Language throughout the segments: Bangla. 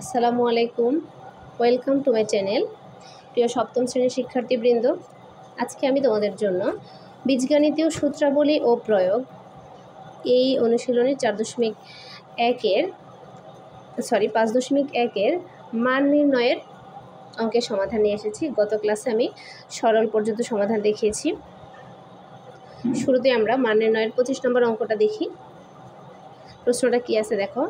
আসসালামু আলাইকুম, ওয়েলকাম টু মাই চ্যানেল। প্রিয় সপ্তম শ্রেণীর শিক্ষার্থীবৃন্দ, আজকে আমি তোমাদের জন্য বীজগণিতীয় সূত্রাবলী ও প্রয়োগ এই অনুশীলনী 5.1-এর মান নির্ণয়ের অঙ্কের সমাধান নিয়ে এসেছি। গত ক্লাসে আমি সরল পর্যন্ত সমাধান দেখিয়েছি। শুরুতে আমরা মান নির্ণয়ের 25 নম্বর অঙ্কটা দেখি। প্রশ্নটা কি আছে দেখো।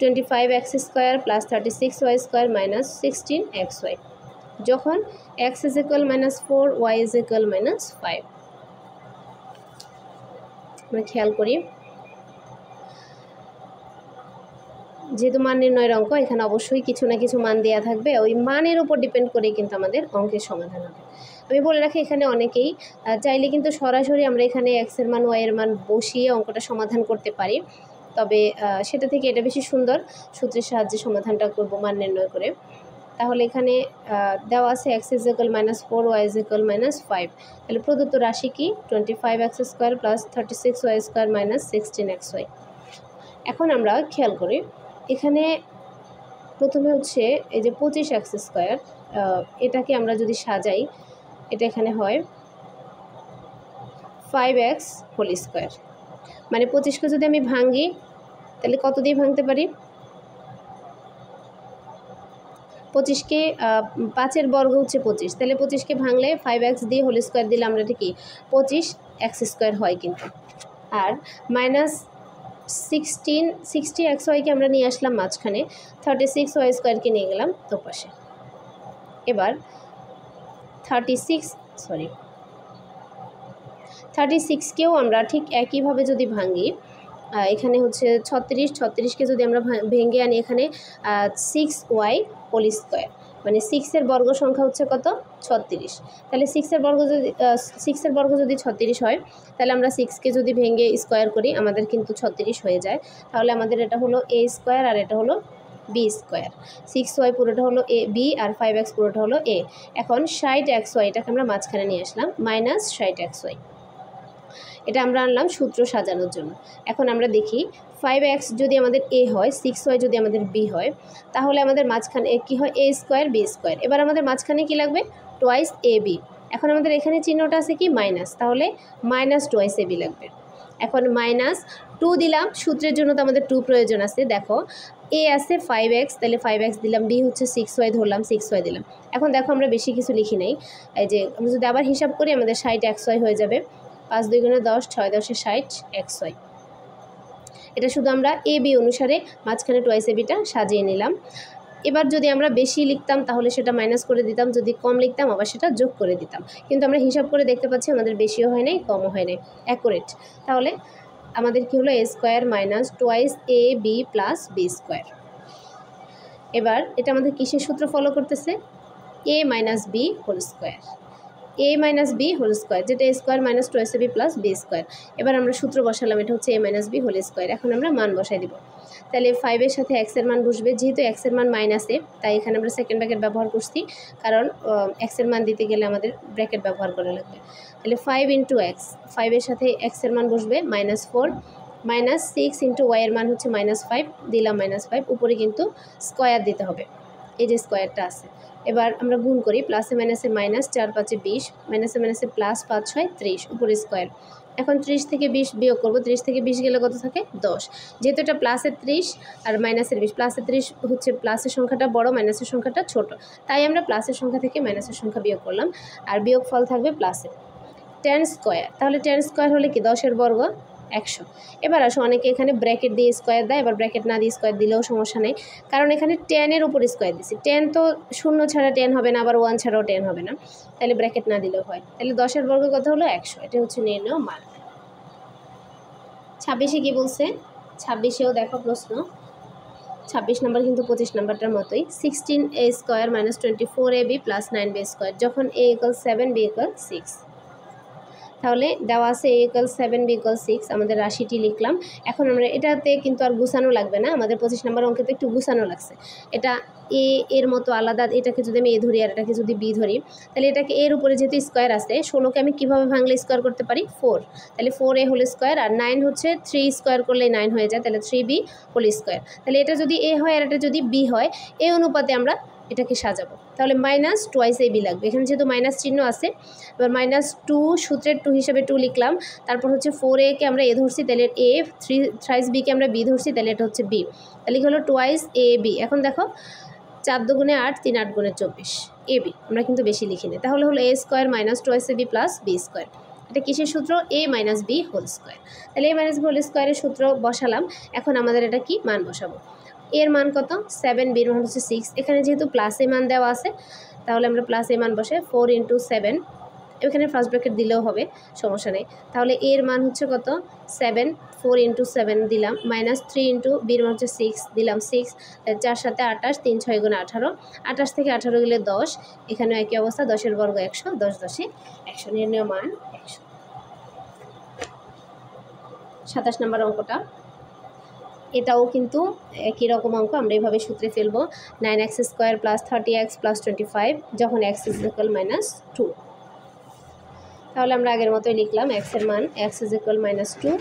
25x square plus 36y² minus 16xy যখন x is equal -4 y is equal -5। আমরা খেয়াল করি, যেহেতু মান নির্ণয়ের অঙ্ক, এখানে অবশ্যই কিছু না কিছু মান দেওয়া থাকবে। ওই মানের উপর ডিপেন্ড করেই কিন্তু আমাদের অঙ্কের সমাধান হবে। আমি বলে রাখি, এখানে অনেকেই চাইলে কিন্তু সরাসরি আমরা এখানে x এর মান y এর মান বসিয়ে অঙ্কটা সমাধান করতে পারি, তবে সেটা থেকে এটা বেশি সুন্দর সূত্রের সাহায্যে সমাধানটা করব মান নির্ণয় করে। তাহলে এখানে দেওয়া আছে x is equal -4 y is equal -5। তাহলে প্রদত্ত রাশি কি 25x² plus 36y² minus 16xy। এখন আমরা খেয়াল করি, এখানে প্রথমে হচ্ছে এই যে 25x², এটাকে আমরা যদি সাজাই, এটা এখানে হয় 5x হোল স্কোয়ার। মানে 25কে যদি আমি ভাঙি তাহলে কত দিয়ে ভাঙতে পারি? 25কে 5-এর বর্গ হচ্ছে 25, তাহলে 25কে ভাঙলে 5x দিয়ে হোল স্কোয়ার দিলে আমরা এটা কি 25x² হয় কিন্তু। আর -60xyকে আমরা নিয়ে আসলাম মাঝখানে, 36y² নিয়ে গেলাম দুপাশে। এবার 36কেও আমরা ঠিক একইভাবে যদি ভাঙি, এখানে হচ্ছে 36কে যদি আমরা ভেঙে আনি এখানে 6y হোল স্কোয়ার, মানে 6-এর বর্গ সংখ্যা হচ্ছে কত? 36। তাহলে 6-এর বর্গ যদি 36 হয়, তাহলে আমরা 6কে যদি ভেঙে স্কোয়ার করি আমাদের কিন্তু 36 হয়ে যায়। তাহলে আমাদের এটা হলো a² আর এটা হলো b²। 6y পুরোটা হলো b আর 5x পুরোটা হলো a। এখন 60xy, এটাকে আমরা মাঝখানে নিয়ে আসলাম, মাইনাস 60xy। এটা আমরা আনলাম সূত্র সাজানোর জন্য। এখন আমরা দেখি 5x যদি আমাদের a হয়, 6y যদি আমাদের b হয়, তাহলে আমাদের মাঝখানে কি হয়? a² b²। এবার আমাদের মাঝখানে কি লাগবে? Twice ab। এখন আমাদের এখানে চিহ্নটা আছে কি? মাইনাস, তাহলে মাইনাস টুয়াইস ab লাগবে। এখন -2 দিলাম, সূত্রের জন্য তো আমাদের 2 প্রয়োজন আছে। দেখো a আছে 5x, তাহলে 5x দিলাম, b হচ্ছে 6y ধরলাম, 6y দিলাম। এখন দেখো আমরা বেশি কিছু লিখি নাই, এই যে আমরা যদি আবার হিসাব করি আমাদের 60xy হয়ে যাবে। 5 2 × 10, 6 10 60xy। এটা শুধু আমরা এ বি অনুসারে মাঝখানে টুয়াইস এবিটা সাজিয়ে নিলাম। এবার যদি আমরা বেশি লিখতাম তাহলে সেটা মাইনাস করে দিতাম, যদি কম লিখতাম আবার সেটা যোগ করে দিতাম। কিন্তু আমরা হিসাব করে দেখতে পাচ্ছি আমাদের বেশিও হয় নাই, কমও হয় নাই, অ্যাকুরেট। তাহলে আমাদের কি হলো? a² minus twice A B plus b²। এবার এটা আমাদের কিসের সূত্র ফলো করতেছে? a minus b whole square, a minus b whole square, যেটা a² minus twice ab plus b²। এবার আমরা সূত্র বসালাম, এটা হচ্ছে a minus b whole square. এখন আমরা মান বসাই দিব। তাহলে 5-এর সাথে x এর মান বসবে, যেহেতু x এর মান মাইনাসে, তাই এখানে আমরা সেকেন্ড ব্র্যাকেট ব্যবহার করছি, কারণ x এর মান দিতে গেলে আমাদের ব্র্যাকেট ব্যবহার করা লাগবে। তাহলে 5 × x, 5-এর সাথে x এর মান বসবে -4, মাইনাস 6 × y এর মান হচ্ছে -5, দিলাম -5, উপরে কিন্তু স্কোয়ার দিতে হবে, এই যে স্কোয়ারটা আছে। এবার আমরা গুণ করি, প্লাসে মাইনাসে মাইনাস, 4 5 20, মাইনাসে মাইনাসে প্লাস, 5 6 30, উপরে স্কোয়ার। এখন 30 থেকে 20 বিয়োগ করব, 30 থেকে 20 গেলে কত থাকে? 10। যেহেতু এটা প্লাসের 30 আর মাইনাসের 20, প্লাসের 30 হচ্ছে প্লাসের সংখ্যাটা বড়, মাইনাসের সংখ্যাটা ছোট, তাই আমরা প্লাসের সংখ্যা থেকে মাইনাসের সংখ্যা বিয়োগ করলাম, আর বিয়োগ ফল থাকবে প্লাসের। 10², তাহলে 10² হলে কি 10-এর বর্গ 100। এবার আসো, অনেকে এখানে ব্র্যাকেট দিয়ে স্কোয়ার দেয়, এবার ব্র্যাকেট না দিয়ে স্কোয়ার দিলেও সমস্যা নেই, কারণ এখানে 10-এর উপর স্কোয়ার দিছি। 10 তো 0 ছাড়া 10 হবে না, আবার 1 ছাড়াও 10 হবে না, তাহলে ব্র্যাকেট না দিলেও হয়। তাহলে 10-এর বর্গ কত হলো? 100। এটা হচ্ছে নির্ণয় মান। 26-এ কি বলছে? 26-এও দেখো প্রশ্ন, 26 নম্বর কিন্তু 25 নম্বরটার মতোই। 16a² minus 24ab plus 9b² যখন a = 7, b = 6। তাহলে দেওয়া আছে a = 7 b = 6 আমাদের রাশিটি লিখলাম। এখন আমরা এটাতে কিন্তু আর গুছানো লাগবে না, আমাদের 25 নম্বর অঙ্কেতে একটু গুছানো লাগছে। এটা a এর মতো আলাদা, এটাকে যদি আমি a ধরি আর এটাকে যদি b ধরি, তাহলে এটাকে এর উপরে যেহেতু স্কোয়ার আছে, 16কে আমি কীভাবে ভাঙলে স্কোয়ার করতে পারি 4, তাহলে 4a হোল স্কোয়ার, আর 9 হচ্ছে 3 স্কোয়ার করলে 9 হয়ে যায়, তাহলে 3b হোল স্কোয়ার। তাহলে এটা যদি a হয় আর এটা যদি b হয়, এই অনুপাতে আমরা এটাকে সাজাবো। তাহলে -2 ab লাগবে, এখানে যেহেতু মাইনাস চিহ্ন আছে। এবার -2 সূত্রের 2 হিসেবে 2 লিখলাম, তারপর হচ্ছে 4a কে আমরা a ধরছি, তাহলে a, 3 b কে আমরা b ধরছি, তাহলে এটা হচ্ছে b, তাহলে কি হলো 2ab। এখন দেখো 4 × 8 3 8 × 24 ab, আমরা কিন্তু বেশি লিখিনি, তাহলে হলো a² -2ab + b²। এটা কিসের সূত্র? a - b হোল স্কোয়ার। তাহলে a - b হোল স্কোয়ারের সূত্র বসালাম। এখন আমাদের এটা কি মান বসাবো, এর মান কত 7, b এর মান হচ্ছে 6, এখানে যেহেতু প্লাস এ মান দেওয়া আছে তাহলে আমরা প্লাস এ মান বসে 4 × 7, এখানে ফার্স্ট ব্র্যাকেট দিলেও হবে, সমস্যা নেই। তাহলে এর মান হচ্ছে কত 7, 4 × 7 দিলাম, -3 × b এর মান হচ্ছে 6 দিলাম 6, 4 × 7 = 28, 3 × 6 = 18, 28 থেকে 18 গেলে 10, এখানেও একই অবস্থা, 10 এর বর্গ 100, 10 × 10 = 100, নির্ণয় মান 100। 27 নম্বর অঙ্কটা, এটাও কিন্তু একই রকম অঙ্ক, আমরা এইভাবে সূত্রে ফেলবো 9x² + 30x + 25 যখন x = -2। তাহলে আমরা আগের মতোই লিখলাম x এর মান, x = -2,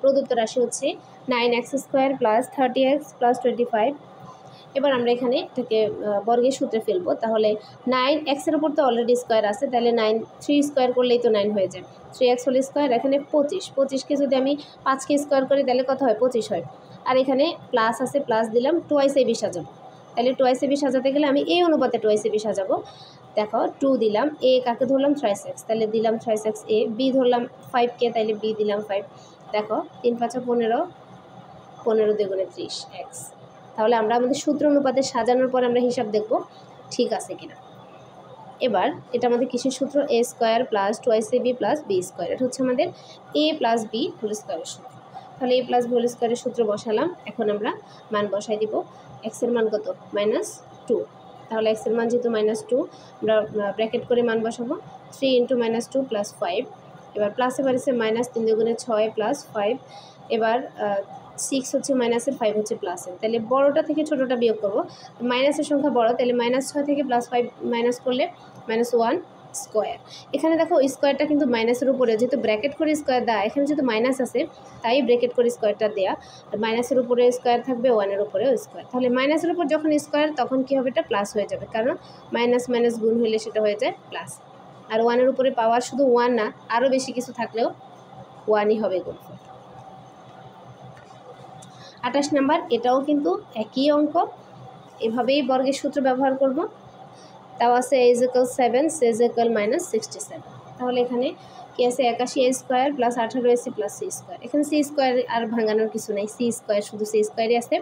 প্রদত্ত রাশি হচ্ছে 9x² + 30x + 25। এবার আমরা এখানে এটাকে বর্গের সূত্রে ফেলবো, তাহলে 9x এর উপর তো অলরেডি স্কোয়ার আছে, তাহলে 3 স্কোয়ার করলেই তো 9 হয়ে যায়, 3x হোল স্কোয়ার। এখানে 25কে যদি আমি 5কে স্কোয়ার করি তাহলে কত হয় 25 হয়, আর এখানে প্লাস আছে, প্লাস দিলাম, 2 ab সাজাবো। তাহলে 2 ab সাজাতে গেলে আমি এই অনুপাতে 2 ab সাজাবো। দেখো 2 দিলাম, a কাকে ধরলাম 3x, তাহলে দিলাম 3x a, b ধরলাম 5কে, তাহলে b দিলাম 5। দেখো 3 × 5 = 15, 15 × 2 = 30 x। তাহলে আমরা আমাদের সূত্র অনুপাতে সাজানোর পর আমরা হিসাব দেখব ঠিক আছে কিনা। এবার এটা আমাদের কিসের সূত্র? a² + 2ab + b², এটা হচ্ছে আমাদের a + b হোল স্কোয়ারের সূত্র। তাহলে a + b হোল স্কোয়ারের সূত্র বসালাম। এখন আমরা মান বসাই দিব, x এর মান কত -2, তাহলে x এর মান যেহেতু -2, আমরা ব্র্যাকেট করে মান বসাবো 3 × -2 + 5। এবার প্লাসে বাড়িছে -3 × 2 = 6 + 5। এবার 6 হচ্ছে মাইনাসের, 5 হচ্ছে প্লাসের, তাহলে বড়টা থেকে ছোটোটা বিয়োগ করবো, মাইনাসের সংখ্যা বড়, তাহলে -6 থেকে +5 মাইনাস করলে -1²। এখানে দেখো স্কোয়ারটা কিন্তু মাইনাসের উপরে, যেহেতু ব্র্যাকেট করে স্কোয়ার দেওয়া, এখানে যেহেতু মাইনাস আছে তাই ব্র্যাকেট করে স্কোয়ারটা দেওয়া, আর মাইনাসের উপরে স্কোয়ার থাকবে, 1-এর উপরেও স্কোয়ার। তাহলে মাইনাসের উপর যখন স্কোয়ার তখন কী হবে, এটা প্লাস হয়ে যাবে, কারণ মাইনাস মাইনাস গুণ হলে সেটা হয়ে যায় প্লাস। আর 1-এর উপরে পাওয়ার শুধু 1 না, আরও বেশি কিছু থাকলেও 1ই হবে গুণফল। 28 নাম্বার, এটাও কিন্তু একই অঙ্ক, এভাবেই বর্গের সূত্র ব্যবহার করব। তাও আছে a = 7, c = -67। তাহলে এখানে কি আছে 81a² + 18ac + c²। এখানে c² আর ভাঙানোর কিছু নাই, c², শুধু c² আছে,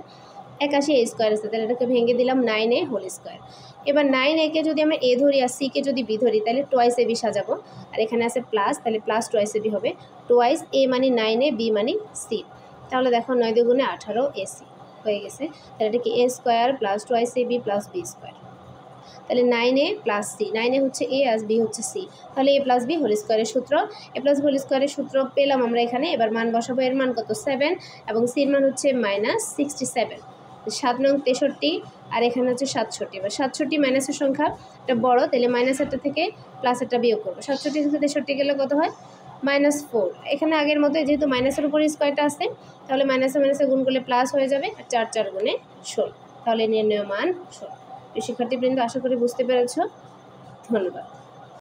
81a² আছে, তাহলে এটাকে ভেঙে দিলাম 9a হোল স্কোয়ার। এবার 9a কে যদি আমরা a ধরি আর c কে যদি b ধরি, তাহলে 2ab সাজাবো, আর এখানে আছে প্লাস, তাহলে +2ab হবে, 2a মানে 9a, b মানে c। তাহলে দেখো 9 × 2 = 18 ac হয়ে গেছে, তাহলে এটা কি a² + 2ab + b²। তাহলে 9a + c, 9a হচ্ছে a আর b হচ্ছে c, তাহলে a + b হোল স্কোয়ারের সূত্র, a + b হোল স্কোয়ারের সূত্র পেলাম আমরা এখানে। এবার মান বসাবো, এর মান কত 7 এবং c এর মান হচ্ছে -67, 7 নং 63 আর এখানে হচ্ছে 67। এবার 67 মাইনাসের সংখ্যা, এটা বড়, তাহলে মাইনাসেরটা থেকে প্লাসেরটা বিয়োগ করবো, 67 থেকে 63 গেলে কত হয় -4। এখানে আগের মতো যেহেতু মাইনাসের উপরে স্কোয়ারটা আছে, তাহলে মাইনাসে মাইনাসে গুণ করলে প্লাস হয়ে যাবে, আর 4 4 × 16, তাহলে নির্ণয় মান 16। শিক্ষার্থীবৃন্দ, আশা করি বুঝতে পেরেছ, ধন্যবাদ।